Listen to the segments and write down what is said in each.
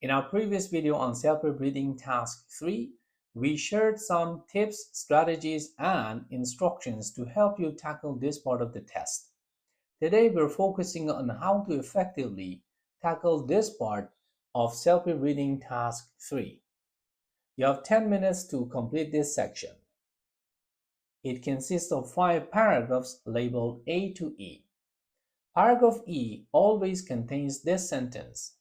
In our previous video on CELPIP Reading Task 3, we shared some tips, strategies, and instructions to help you tackle this part of the test. Today, we're focusing on how to effectively tackle this part of CELPIP Reading Task 3. You have 10 minutes to complete this section. It consists of 5 paragraphs labeled A to E. Paragraph E always contains this sentence: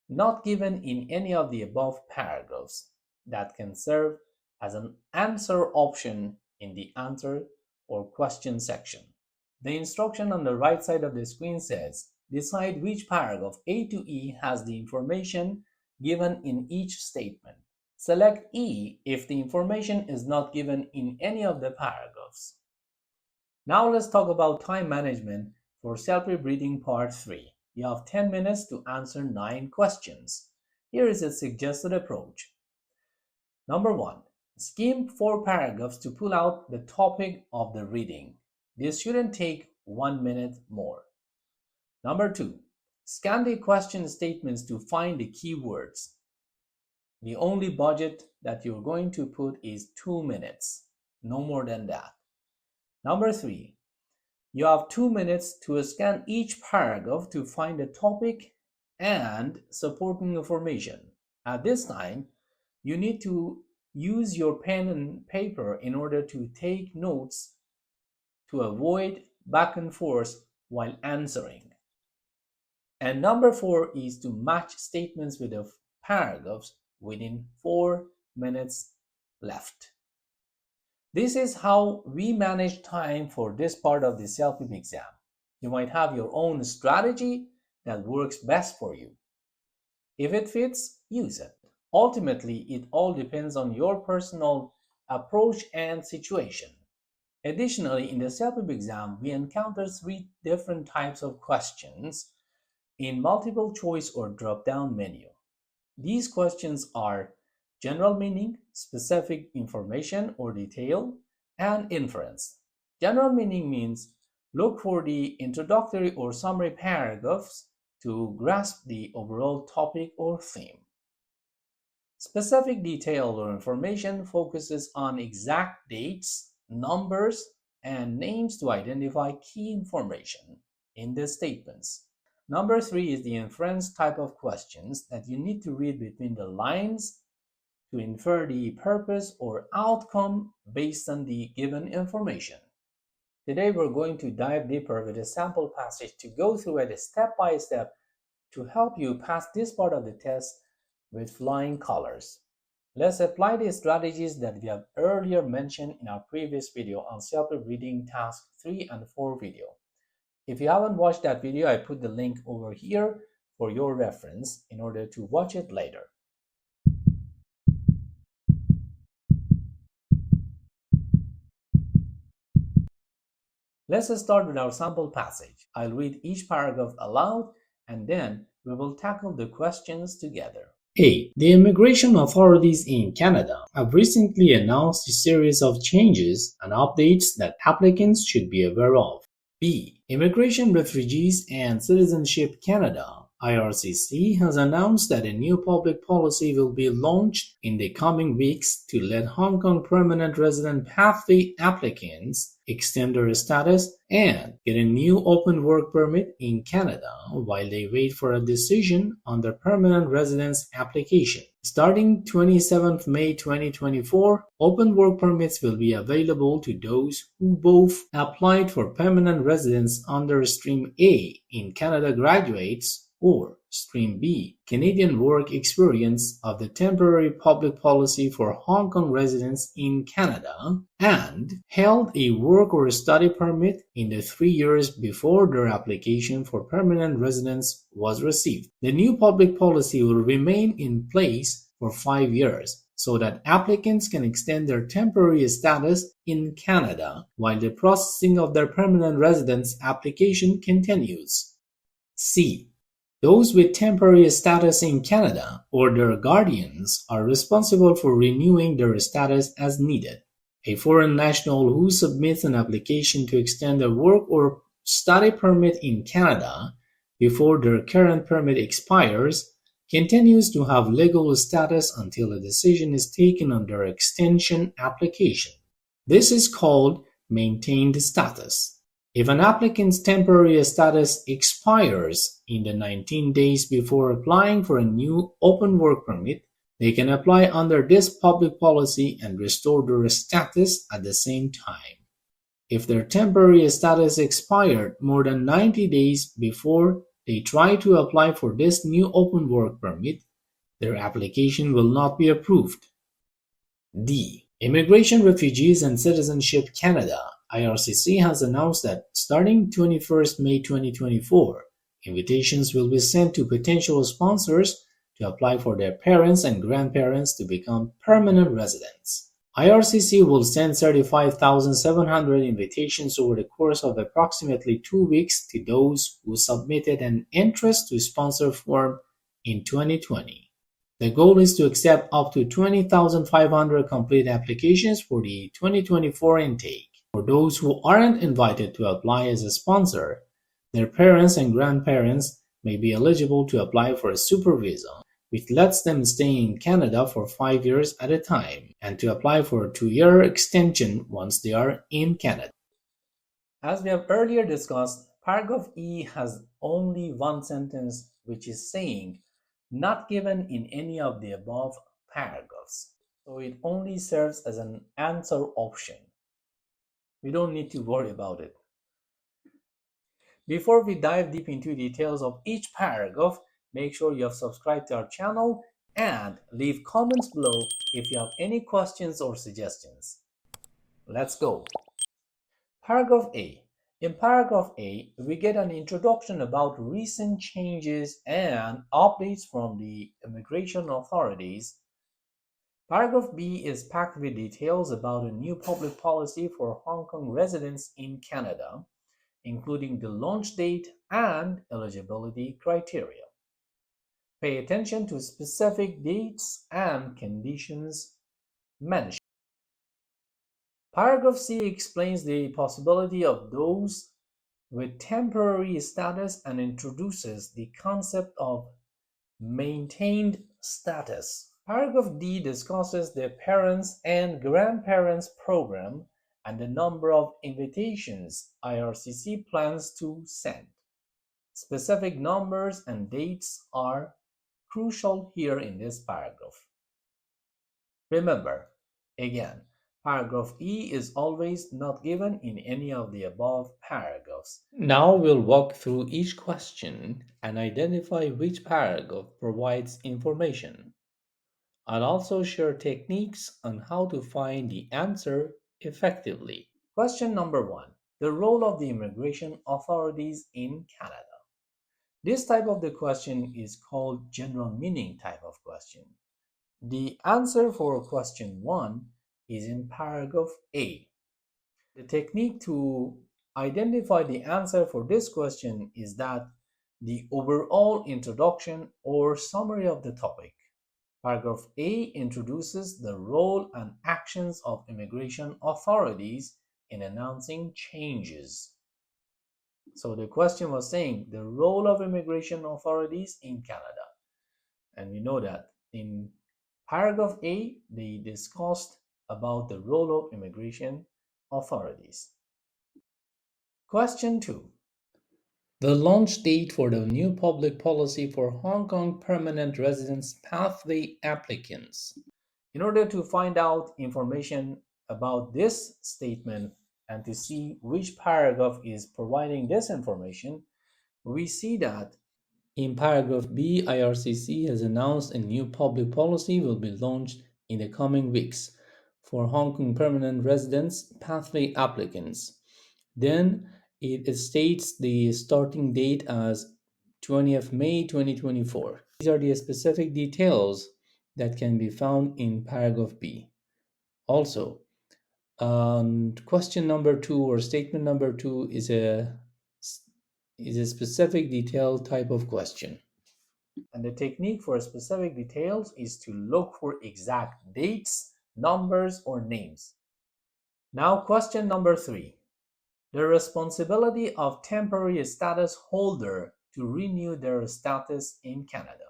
not given in any of the above paragraphs, that can serve as an answer option in the answer or question section. The instruction on the right side of the screen says, decide which paragraph A to E has the information given in each statement. Select E if the information is not given in any of the paragraphs. Now let's talk about time management for CELPIP Reading Part 3. You have 10 minutes to answer 9 questions. Here is a suggested approach. Number 1. Skim 4 paragraphs to pull out the topic of the reading. This shouldn't take 1 minute more. Number 2. Scan the question statements to find the keywords. The only budget that you're going to put is 2 minutes, no more than that. Number 3. You have 2 minutes to scan each paragraph to find the topic and supporting information. At this time, you need to use your pen and paper in order to take notes to avoid back and forth while answering. And number 4 is to match statements with the paragraphs within 4 minutes left. This is how we manage time for this part of the CELPIP exam. You might have your own strategy that works best for you. If it fits, use it. Ultimately, it all depends on your personal approach and situation. Additionally, in the CELPIP exam, we encounter 3 different types of questions in multiple choice or drop-down menu. These questions are general meaning, specific information or detail, and inference. General meaning means look for the introductory or summary paragraphs to grasp the overall topic or theme. Specific detail or information focuses on exact dates, numbers, and names to identify key information in the statements. Number 3 is the inference type of questions that you need to read between the lines to infer the purpose or outcome based on the given information. Today we're going to dive deeper with a sample passage to go through it step by step to help you pass this part of the test with flying colors. Let's apply the strategies that we have earlier mentioned in our previous video on CELPIP Reading Task 3 and 4 video. If you haven't watched that video, I put the link over here for your reference in order to watch it later. Let's start with our sample passage. I'll read each paragraph aloud and then we will tackle the questions together. A. The immigration authorities in Canada have recently announced a series of changes and updates that applicants should be aware of. B. Immigration, Refugees and Citizenship Canada (IRCC) has announced that a new public policy will be launched in the coming weeks to let Hong Kong permanent resident pathway applicants extend their status and get a new open work permit in Canada while they wait for a decision on their permanent residence application. Starting 27th May 2024, open work permits will be available to those who both applied for permanent residence under Stream A in Canada graduates or Stream B, Canadian work experience of the temporary public policy for Hong Kong residents in Canada, and held a work or study permit in the 3 years before their application for permanent residence was received. The new public policy will remain in place for 5 years, so that applicants can extend their temporary status in Canada while the processing of their permanent residence application continues. C. Those with temporary status in Canada or their guardians are responsible for renewing their status as needed. A foreign national who submits an application to extend a work or study permit in Canada before their current permit expires continues to have legal status until a decision is taken on their extension application. This is called maintained status. If an applicant's temporary status expires in the 19 days before applying for a new open work permit, they can apply under this public policy and restore their status at the same time. If their temporary status expired more than 90 days before they try to apply for this new open work permit, their application will not be approved. D. Immigration, Refugees and Citizenship Canada (IRCC) has announced that starting 21st May 2024, invitations will be sent to potential sponsors to apply for their parents and grandparents to become permanent residents. IRCC will send 35,700 invitations over the course of approximately 2 weeks to those who submitted an interest to sponsor form in 2020. The goal is to accept up to 20,500 complete applications for the 2024 intake. For those who aren't invited to apply as a sponsor, their parents and grandparents may be eligible to apply for a super visa, which lets them stay in Canada for 5 years at a time, and to apply for a 2-year extension once they are in Canada. As we have earlier discussed, paragraph E has only one sentence, which is saying, not given in any of the above paragraphs. So it only serves as an answer option. We don't need to worry about it. Before we dive deep into details of each paragraph, make sure you have subscribed to our channel and leave comments below if you have any questions or suggestions. Let's go. Paragraph A. In paragraph A, we get an introduction about recent changes and updates from the immigration authorities. Paragraph B is packed with details about a new public policy for Hong Kong residents in Canada, including the launch date and eligibility criteria. Pay attention to specific dates and conditions mentioned. Paragraph C explains the possibility of those with temporary status and introduces the concept of maintained status. Paragraph D discusses the parents and grandparents program and the number of invitations IRCC plans to send. Specific numbers and dates are crucial here in this paragraph. Remember, again, paragraph E is always not given in any of the above paragraphs. Now we'll walk through each question and identify which paragraph provides information. I'll also share techniques on how to find the answer effectively. Question number 1. The role of the immigration authorities in Canada. This type of the question is called general meaning type of question. The answer for question 1 is in paragraph A. The technique to identify the answer for this question is that the overall introduction or summary of the topic. Paragraph A introduces the role and actions of immigration authorities in announcing changes. So the question was saying the role of immigration authorities in Canada. And we know that in paragraph A, they discussed about the role of immigration authorities. Question 2. The launch date for the new public policy for Hong Kong permanent residence pathway applicants. In order to find out information about this statement and to see which paragraph is providing this information, we see that in paragraph B, IRCC has announced a new public policy will be launched in the coming weeks for Hong Kong permanent residence pathway applicants. Then it states the starting date as 20th May 2024. These are the specific details that can be found in paragraph B. Also, question number 2 or statement number 2 is a specific detail type of question. And the technique for specific details is to look for exact dates, numbers, or names. Now, question number 3. The responsibility of temporary status holder to renew their status in Canada.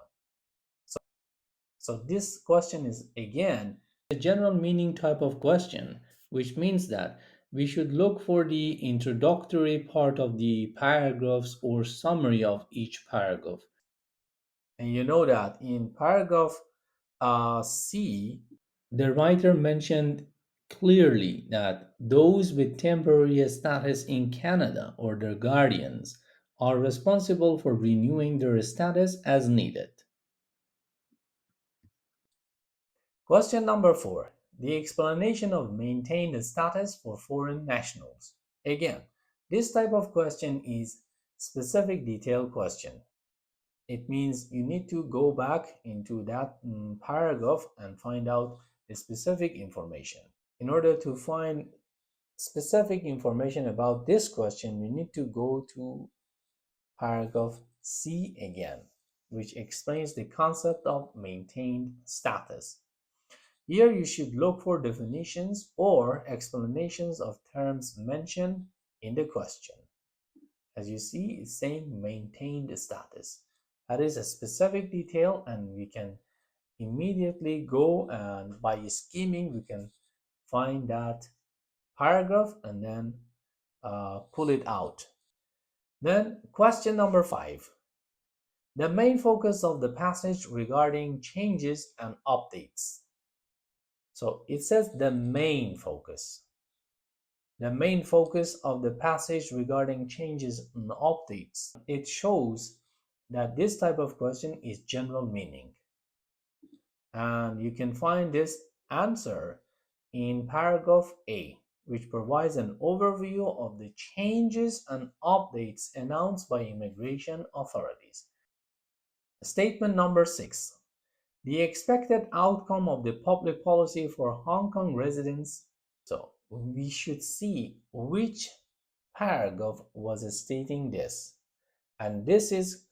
So this question is again a general meaning type of question, which means that we should look for the introductory part of the paragraphs or summary of each paragraph. And you know that in paragraph C, the writer mentioned clearly that those with temporary status in Canada or their guardians are responsible for renewing their status as needed. Question number 4. The explanation of maintained status for foreign nationals. Again, this type of question is specific detail question. It means you need to go back into that paragraph and find out the specific information. In order to find specific information about this question, we need to go to paragraph C again, which explains the concept of maintained status. Here you should look for definitions or explanations of terms mentioned in the question. As you see, it's saying maintained status. That is a specific detail, and we can immediately go and by skimming we can find that paragraph and then pull it out. Then question number 5. The main focus of the passage regarding changes and updates. So it says the main focus. The main focus of the passage regarding changes and updates. It shows that this type of question is general meaning. And you can find this answer in paragraph A, which provides an overview of the changes and updates announced by immigration authorities. Statement number 6. The expected outcome of the public policy for Hong Kong residents. So we should see which paragraph was stating this. And this is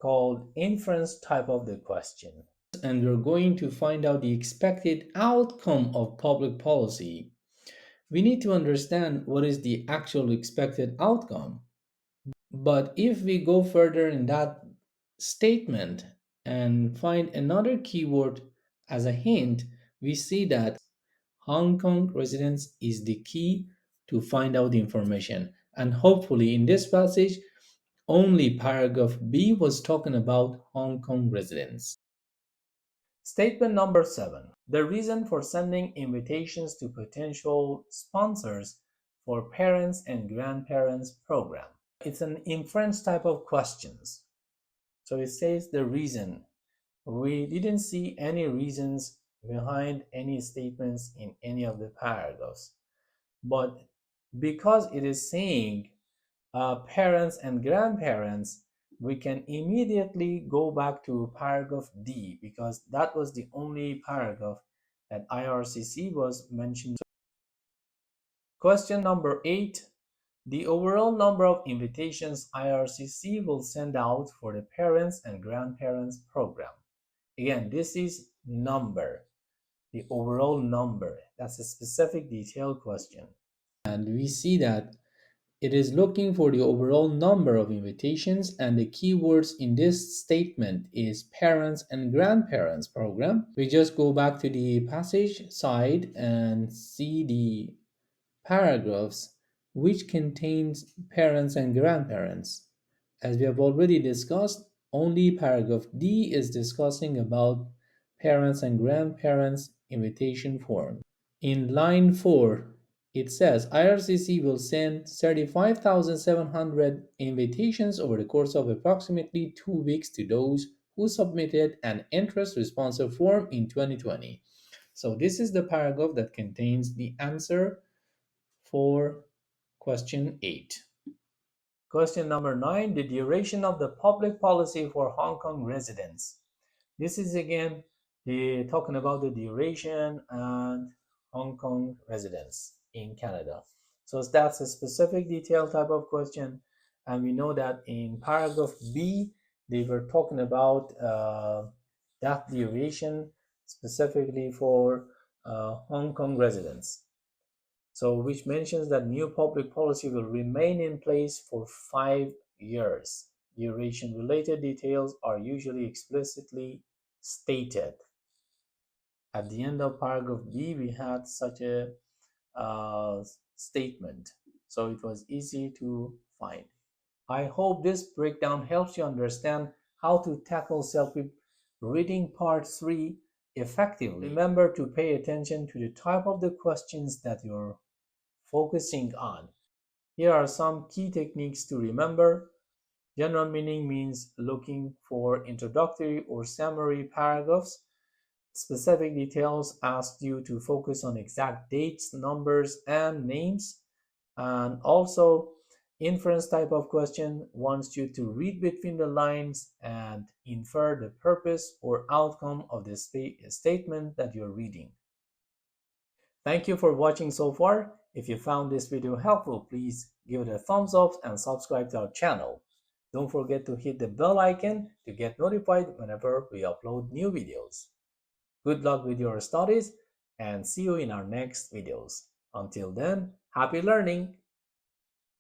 called inference type of the question. And we're going to find out the expected outcome of public policy. We need to understand what is the actual expected outcome. But if we go further in that statement and find another keyword as a hint, we see that Hong Kong residence is the key to find out the information. And hopefully, in this passage, only paragraph B was talking about Hong Kong residents. Statement number 7. The reason for sending invitations to potential sponsors for parents and grandparents program. It's an inference type of questions. So it says the reason. We didn't see any reasons behind any statements in any of the paragraphs. But because it is saying parents and grandparents, we can immediately go back to paragraph D because that was the only paragraph that IRCC was mentioned. Question number 8. The overall number of invitations IRCC will send out for the parents and grandparents program. Again, this is number, the overall number. That's a specific detailed question. And we see that it is looking for the overall number of invitations, and the keywords in this statement is parents and grandparents program. We just go back to the passage side and see the paragraphs which contains parents and grandparents. As we have already discussed, only paragraph D is discussing about parents and grandparents invitation form. In line 4, it says IRCC will send 35,700 invitations over the course of approximately 2 weeks to those who submitted an interest responsive form in 2020. So this is the paragraph that contains the answer for question 8. Question number 9. The duration of the public policy for Hong Kong residents. This is again talking about the duration and Hong Kong residents in Canada. So that's a specific detail type of question. And we know that in paragraph B, they were talking about that duration specifically for Hong Kong residents. So which mentions that new public policy will remain in place for 5 years. Duration related details are usually explicitly stated. At the end of paragraph B, we had such a statement, so it was easy to find. I hope this breakdown helps you understand how to tackle CELPIP reading part 3 effectively. Remember to pay attention to the type of the questions that you're focusing on. Here are some key techniques to remember. General meaning means looking for introductory or summary paragraphs. Specific details ask you to focus on exact dates, numbers, and names. And also, inference type of question wants you to read between the lines and infer the purpose or outcome of the statement that you're reading. Thank you for watching so far. If you found this video helpful, please give it a thumbs up and subscribe to our channel. Don't forget to hit the bell icon to get notified whenever we upload new videos. Good luck with your studies and see you in our next videos. Until then, happy learning!